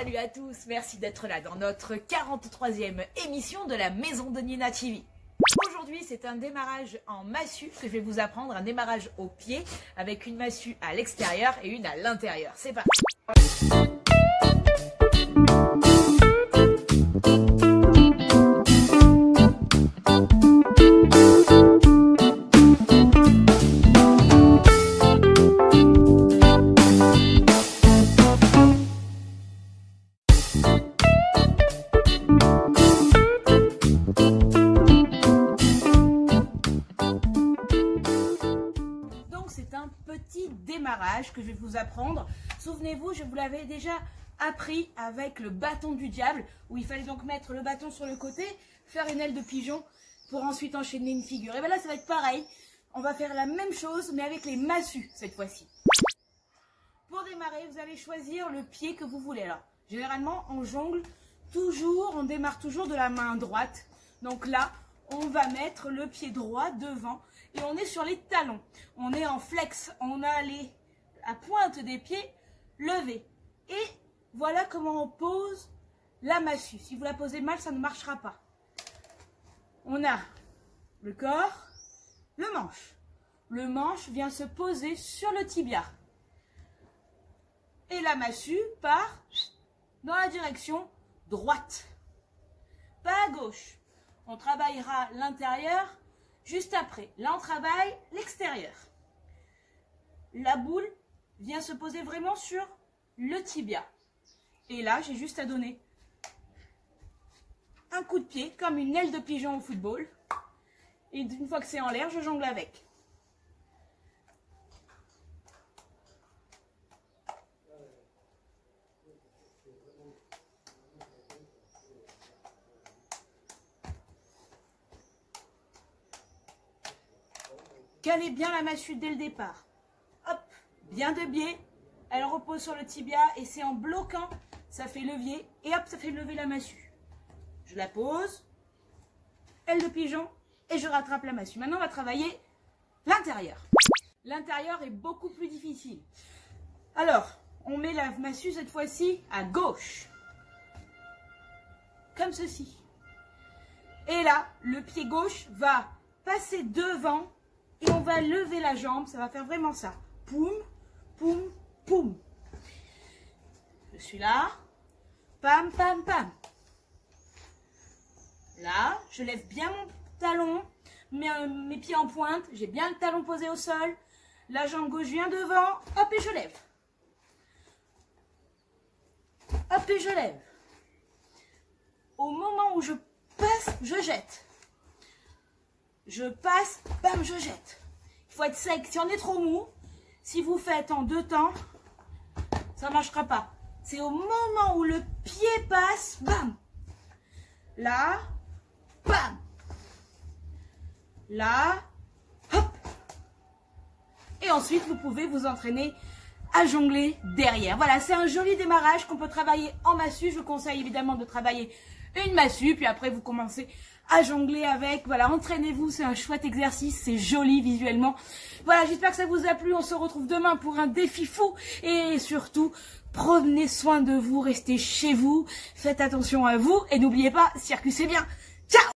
Salut à tous, merci d'être là dans notre 43e émission de la Maison de Nina TV. Aujourd'hui, c'est un démarrage en massue que je vais vous apprendre, un démarrage au pied avec une massue à l'extérieur et une à l'intérieur. C'est parti. C'est un petit démarrage que je vais vous apprendre. Souvenez-vous, je vous l'avais déjà appris avec le bâton du diable, où il fallait donc mettre le bâton sur le côté, faire une aile de pigeon pour ensuite enchaîner une figure. Et bien là, ça va être pareil. On va faire la même chose, mais avec les massues cette fois-ci. Pour démarrer, vous allez choisir le pied que vous voulez. Alors, généralement, on jongle toujours, on démarre toujours de la main droite. Donc là, on va mettre le pied droit devant. Et on est sur les talons, on est en flex, on a la pointe des pieds levée. Et voilà comment on pose la massue. Si vous la posez mal, ça ne marchera pas. On a le corps, le manche. Le manche vient se poser sur le tibia. Et la massue part dans la direction droite, pas à gauche. On travaillera l'intérieur juste après. Là, on travaille l'extérieur. La boule vient se poser vraiment sur le tibia. Et là, j'ai juste à donner un coup de pied, comme une aile de pigeon au football. Et une fois que c'est en l'air, je jongle avec. Calez bien la massue dès le départ. Hop, bien de biais. Elle repose sur le tibia et c'est en bloquant, ça fait levier. Et hop, ça fait lever la massue. Je la pose, aile de pigeon et je rattrape la massue. Maintenant, on va travailler l'intérieur. L'intérieur est beaucoup plus difficile. Alors, on met la massue cette fois-ci à gauche. Comme ceci. Et là, le pied gauche va passer devant. Et on va lever la jambe, ça va faire vraiment ça. Poum, poum, poum. Je suis là. Pam, pam, pam. Là, je lève bien mon talon, mes pieds en pointe. J'ai bien le talon posé au sol. La jambe gauche vient devant. Hop, et je lève. Hop, et je lève. Au moment où je passe, je jette. Je passe, bam, je jette. Il faut être sec. Si on est trop mou, si vous faites en deux temps, ça ne marchera pas. C'est au moment où le pied passe, bam. Là, bam. Là, hop. Et ensuite, vous pouvez vous entraîner à jongler derrière. Voilà, c'est un joli démarrage qu'on peut travailler en massue. Je vous conseille évidemment de travailler une massue, puis après vous commencez à jongler avec. Voilà, entraînez-vous, c'est un chouette exercice, c'est joli visuellement. Voilà, j'espère que ça vous a plu. On se retrouve demain pour un défi fou. Et surtout, prenez soin de vous, restez chez vous, faites attention à vous. Et n'oubliez pas, circuit c'est bien. Ciao!